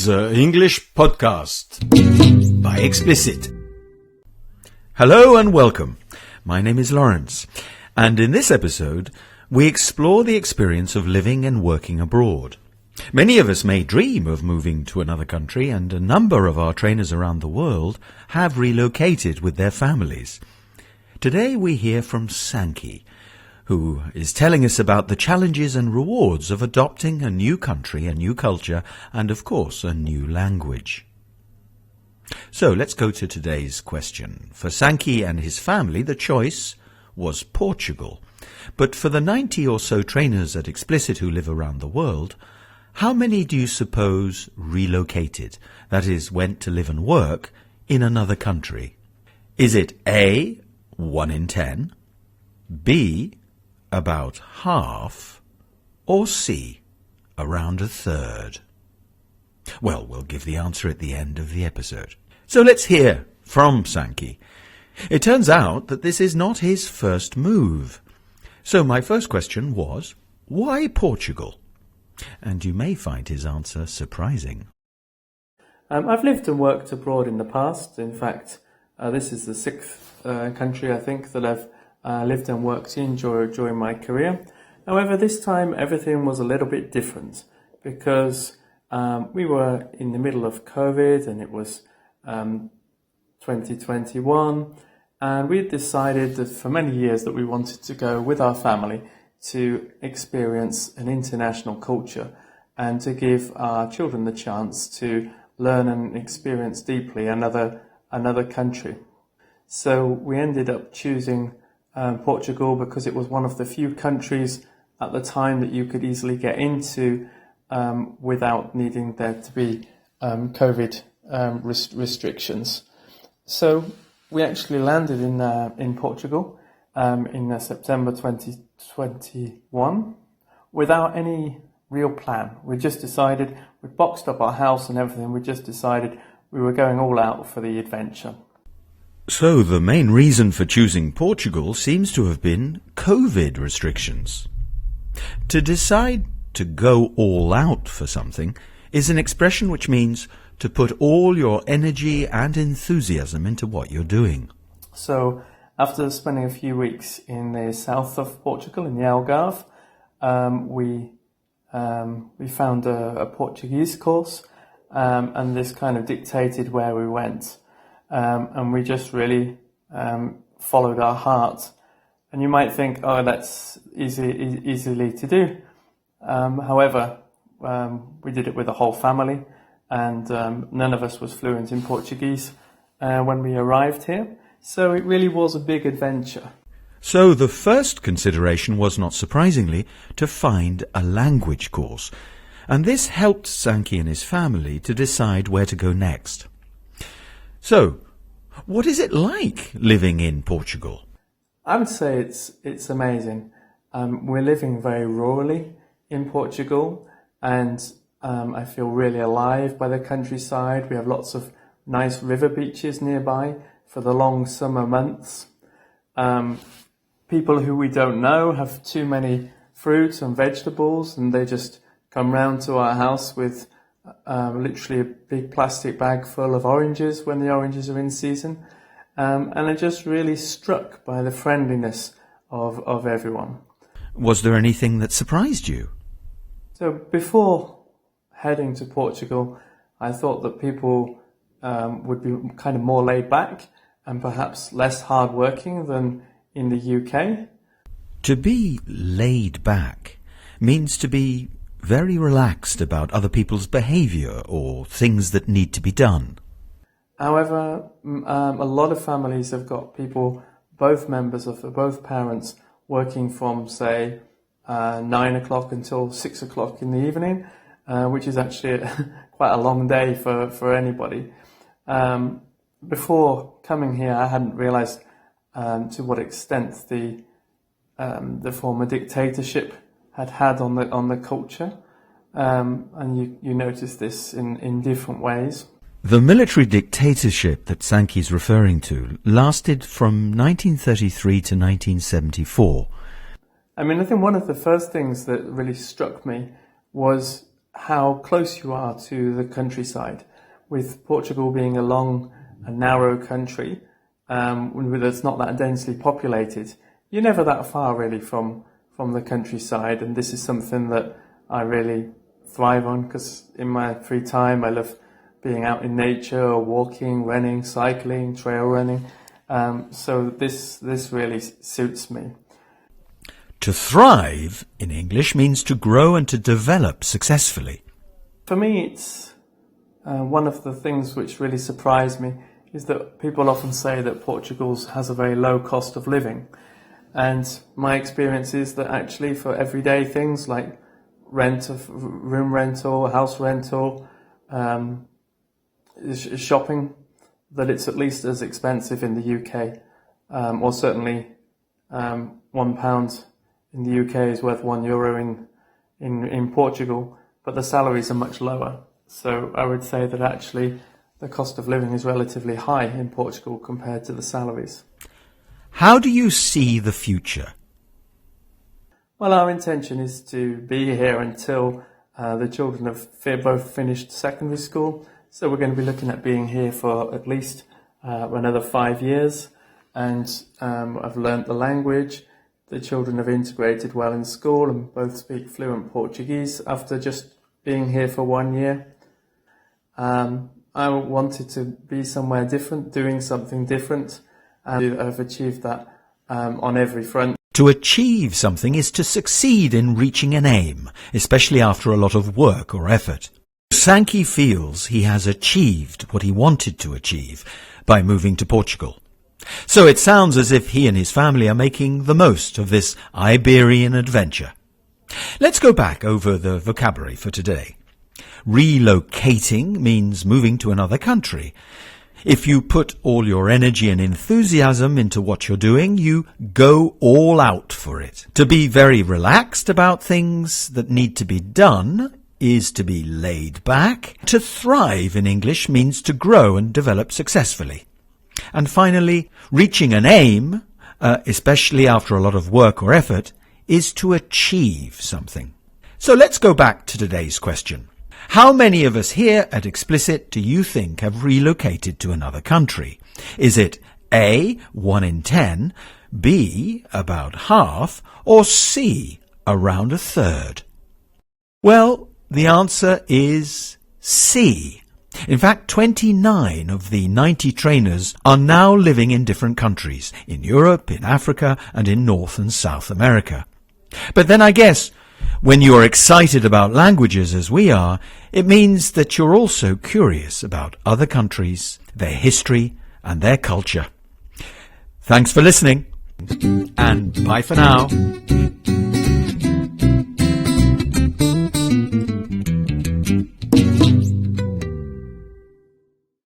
The English Podcast by Ecsplicite. Hello and welcome. My name is Lawrence, and in this episode we explore the experience of living and working abroad. Many of us may dream of moving to another country, and a number of our trainers around the world have relocated with their families. Today we hear from Sankie, who is telling us about the challenges and rewards of adopting a new country, a new culture, and of course a new language. So let's go to today's question. For Sankie and his family, the choice was Portugal. But for the 90 or so trainers at Ecsplicite who live around the world, how many do you suppose relocated, that is, went to live and work in another country? Is it A, 1 in 10, B, about half, or C, around a third? Well, we'll give the answer at the end of the episode. So let's hear from Sankie. It turns out that this is not his first move. So my first question was, why Portugal? And you may find his answer surprising. I've lived and worked abroad in the past. In fact, this is the sixth country, I think, that I've lived and worked in during my career. However, this time everything was a little bit different because we were in the middle of COVID and it was 2021, and we had decided that for many years that we wanted to go with our family to experience an international culture and to give our children the chance to learn and experience deeply another country. So we ended up choosing Portugal because it was one of the few countries at the time that you could easily get into without needing there to be COVID restrictions. So we actually landed in Portugal in September 2021 without any real plan. We just decided, we boxed up our house and everything, we just decided we were going all out for the adventure. So the main reason for choosing Portugal seems to have been COVID restrictions. To decide to go all out for something is an expression which means to put all your energy and enthusiasm into what you're doing. So after spending a few weeks in the south of Portugal, in the Algarve, we found a Portuguese course, and this kind of dictated where we went. And we just really followed our heart. And you might think, oh, that's easily to do. However, we did it with the whole family, and none of us was fluent in Portuguese when we arrived here. So it really was a big adventure. So the first consideration was, not surprisingly, to find a language course. And this helped Sankie and his family to decide where to go next. So, what is it like living in Portugal? I would say it's amazing. We're living very rurally in Portugal, and I feel really alive by the countryside. We have lots of nice river beaches nearby for the long summer months. People who we don't know have too many fruits and vegetables, and they just come round to our house with literally a big plastic bag full of oranges when the oranges are in season. And I'm just really struck by the friendliness of everyone. Was there anything that surprised you? So before heading to Portugal, I thought that people would be kind of more laid back and perhaps less hard-working than in the UK. To be laid back means to be very relaxed about other people's behaviour or things that need to be done. However, a lot of families have got people, both parents, working from, say, 9 o'clock until 6 o'clock in the evening, which is actually quite a long day for anybody. Before coming here, I hadn't realised to what extent the former dictatorship had on the culture, and you notice this in different ways. The military dictatorship that Sankie is referring to lasted from 1933 to 1974. I mean, I think one of the first things that really struck me was how close you are to the countryside, with Portugal being a long and narrow country that's not that densely populated. You're never that far really from the countryside, and this is something that I really thrive on, because in my free time I love being out in nature, walking, running, cycling, trail running. So this really suits me. To thrive in English means to grow and to develop successfully. For me, it's one of the things which really surprised me is that people often say that Portugal has a very low cost of living. And my experience is that actually for everyday things like room rental, house rental, shopping, that it's at least as expensive in the UK, or certainly £1 in the UK is worth €1 in Portugal, but the salaries are much lower. So I would say that actually the cost of living is relatively high in Portugal compared to the salaries. How do you see the future? Well, our intention is to be here until the children have both finished secondary school. So we're going to be looking at being here for at least another 5 years. And I've learnt the language. The children have integrated well in school and both speak fluent Portuguese after just being here for 1 year. I wanted to be somewhere different, doing something different, and I've achieved that on every front. To achieve something is to succeed in reaching an aim, especially after a lot of work or effort. Sankie feels he has achieved what he wanted to achieve by moving to Portugal. So it sounds as if he and his family are making the most of this Iberian adventure. Let's go back over the vocabulary for today. Relocating means moving to another country. If you put all your energy and enthusiasm into what you're doing, you go all out for it. To be very relaxed about things that need to be done is to be laid back. To thrive in English means to grow and develop successfully. And finally, reaching an aim, especially after a lot of work or effort, is to achieve something. So let's go back to today's question. How many of us here at Ecsplicite do you think have relocated to another country? Is it A, 1 in 10, B, about half, or C, around a third? Well, the answer is C. In fact, 29 of the 90 trainers are now living in different countries, in Europe, in Africa, and in North and South America. But then I guess, when you're excited about languages as we are, it means that you're also curious about other countries, their history, and their culture. Thanks for listening, and bye for now.